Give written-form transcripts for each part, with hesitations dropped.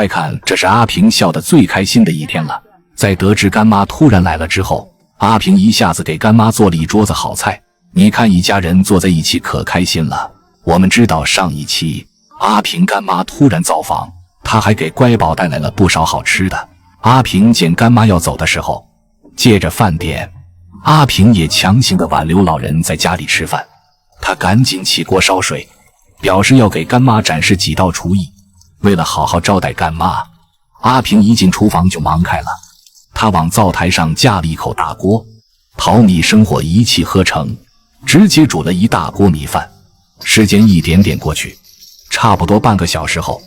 快看，這是阿平笑得最開心的一天了。在得知乾媽突然來了之後，阿平一下子給乾媽做了一桌子好菜。你看一家人坐在一起可開心了。我們知道上一期阿平乾媽突然造訪，他還給乖寶帶來了不少好吃的。阿平見乾媽要走的時候，借着飯點，阿平也強行的挽留老人在家裡吃飯。他趕緊起鍋燒水，表示要給乾媽展示幾道廚藝。為了好好招待乾媽，阿平一進廚房就忙開了。他往灶台上架了一口大鍋，淘米生火一氣呵成，直接煮了一大鍋米飯。時間一點點過去，差不多半個小時後，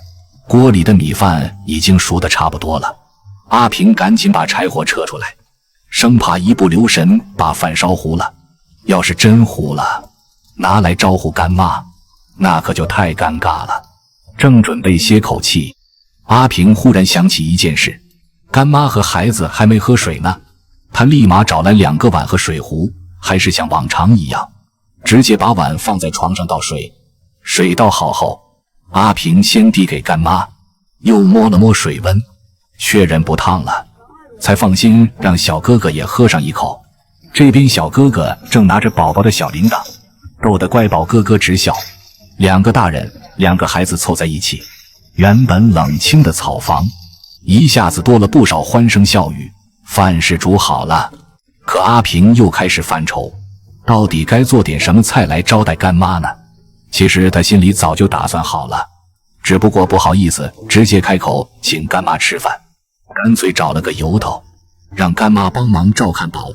鍋裡的米飯已經熟得差不多了。阿平趕緊把柴火撤出來，生怕一不留神把飯燒糊了。要是真糊了，拿來招呼乾媽，那可就太尷尬了。正準備歇口氣，阿平忽然想起一件事，乾媽和孩子還沒喝水呢。他立馬找来2個碗和水壺，還是像往常一樣，直接把碗放在床上倒水。水倒好後，阿平先递給乾媽，又摸了摸水溫，確認不燙了，才放心讓小哥哥也喝上一口。這邊小哥哥正拿着寶寶的小鈴鐺，逗得乖寶哥哥直笑。2個大人2個孩子湊在一起，原本冷清的草房一下子多了不少歡聲笑語。飯是煮好了，可阿平又開始犯愁，到底該做點什麼菜來招待乾媽呢？其實他心裡早就打算好了，只不過不好意思直接開口請乾媽吃飯，乾脆找了個由頭，讓乾媽幫忙照看寶寶，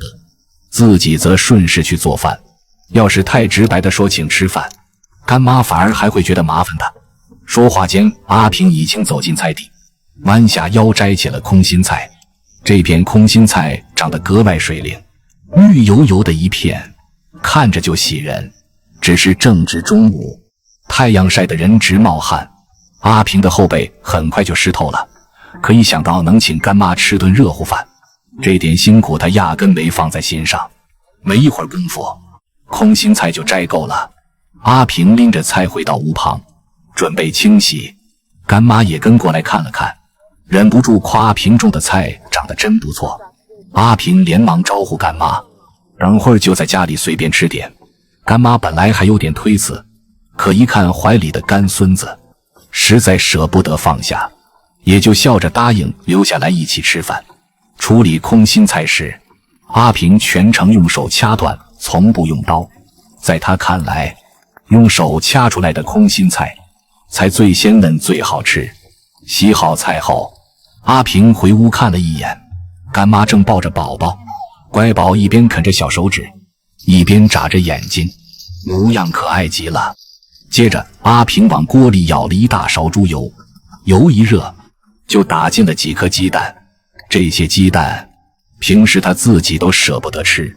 自己則順勢去做飯。要是太直白地說請吃飯，乾媽反而還會覺得麻煩的。說話間，阿平已經走進菜地，彎下腰摘起了空心菜。這片空心菜長得格外水靈，綠油油的一片，看着就喜人。只是正值中午，太陽曬得人直冒汗，阿平的後背很快就濕透了。可一想到能請乾媽吃頓熱乎飯，這點辛苦他壓根沒放在心上。沒一會兒功夫，空心菜就摘夠了。阿平拎着菜回到屋旁，準備清洗。乾媽也跟過來看了看，忍不住誇阿平種的菜長得真不錯。阿平連忙招呼乾媽，等會兒就在家裡隨便吃點。乾媽本來還有點推辭，可一看懷裡的乾孫子，實在捨不得放下，也就笑着答應留下來一起吃飯。處理空心菜時，阿平全程用手掐斷，從不用刀。在他看来，用手掐出來的空心菜才最鲜嫩最好吃。洗好菜後，阿平回屋看了一眼，乾媽正抱着寶宝，乖寶一邊啃着小手指，一邊眨着眼睛，模樣可愛極了。接着阿平往鍋裡舀了一大勺豬油，油一熱就打進了幾顆雞蛋。這些雞蛋平時他自己都捨不得吃，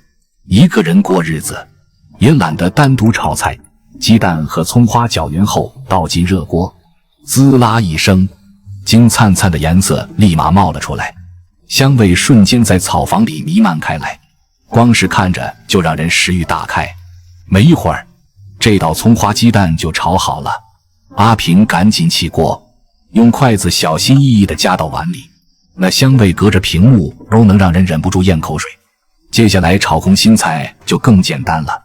一個人過日子也懶得單獨炒菜。雞蛋和蔥花攪勻後倒進熱鍋，滋啦一聲，金燦燦的顏色立馬冒了出來，香味瞬間在草房裡彌漫開來，光是看着就讓人食慾大開。沒一會兒，這道蔥花雞蛋就炒好了。阿平趕緊起鍋，用筷子小心翼翼地夾到碗裡，那香味隔着屏幕都能讓人忍不住咽口水。接下來炒空心菜就更簡单了，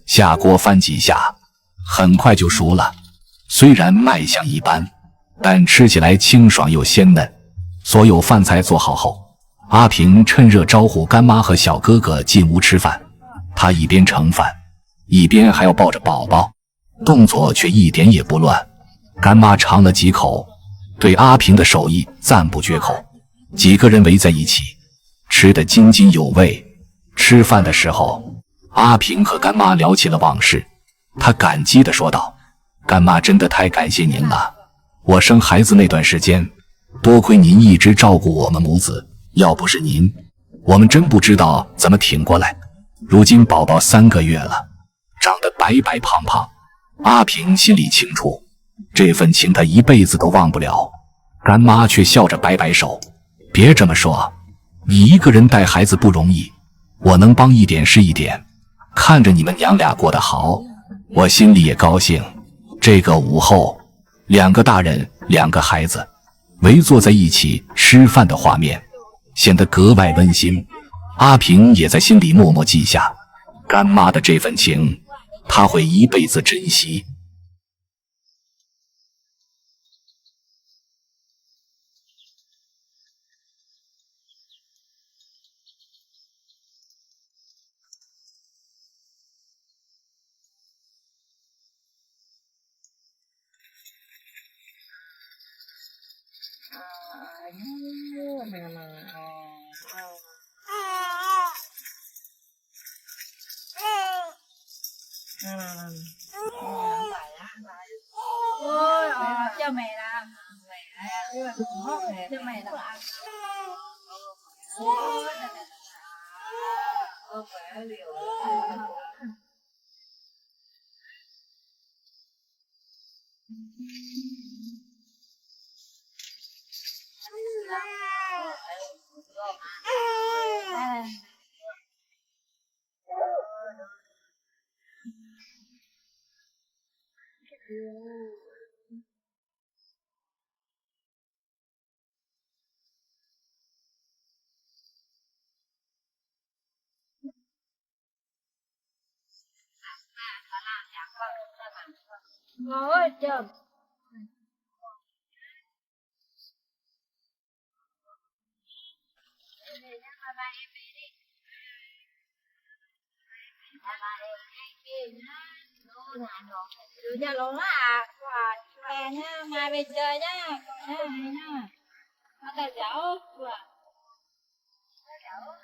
下鍋翻幾下，很快就熟了。雖然賣相一般，但吃起來清爽又鮮嫩。所有飯菜做好後，阿平趁熱招呼乾媽和小哥哥進屋吃飯。他一邊盛飯，一邊還要抱着寶寶，動作卻一點也不亂。乾媽嘗了幾口，對阿平的手藝讚不絕口。幾個人圍在一起，吃得津津有味。吃飯的時候，阿平和乾媽聊起了往事。他感激地說道：“乾媽真的太感謝您了，我生孩子那段時間，多虧您一直照顧我們母子，要不是您，我們真不知道怎麼挺過來。如今寶寶3個月了，長得白白胖胖。”阿平心裡清楚，這份情他一輩子都忘不了。乾媽卻笑着擺擺手：“別這麼說，你一個人帶孩子不容易，我能幫一點是一點。看着你們娘倆過得好，我心裡也高興。”這個午後，2個大人2個孩子圍坐在一起吃飯的畫面，顯得格外溫馨。阿平也在心裡默默記下，乾媽的這份情，她會一輩子珍惜。cho mẹ làm cho mẹ làm ngồi chờ giờ luôn á quà về nhá mai về chơi nhá nhá nhá nó ta dạo quà dạo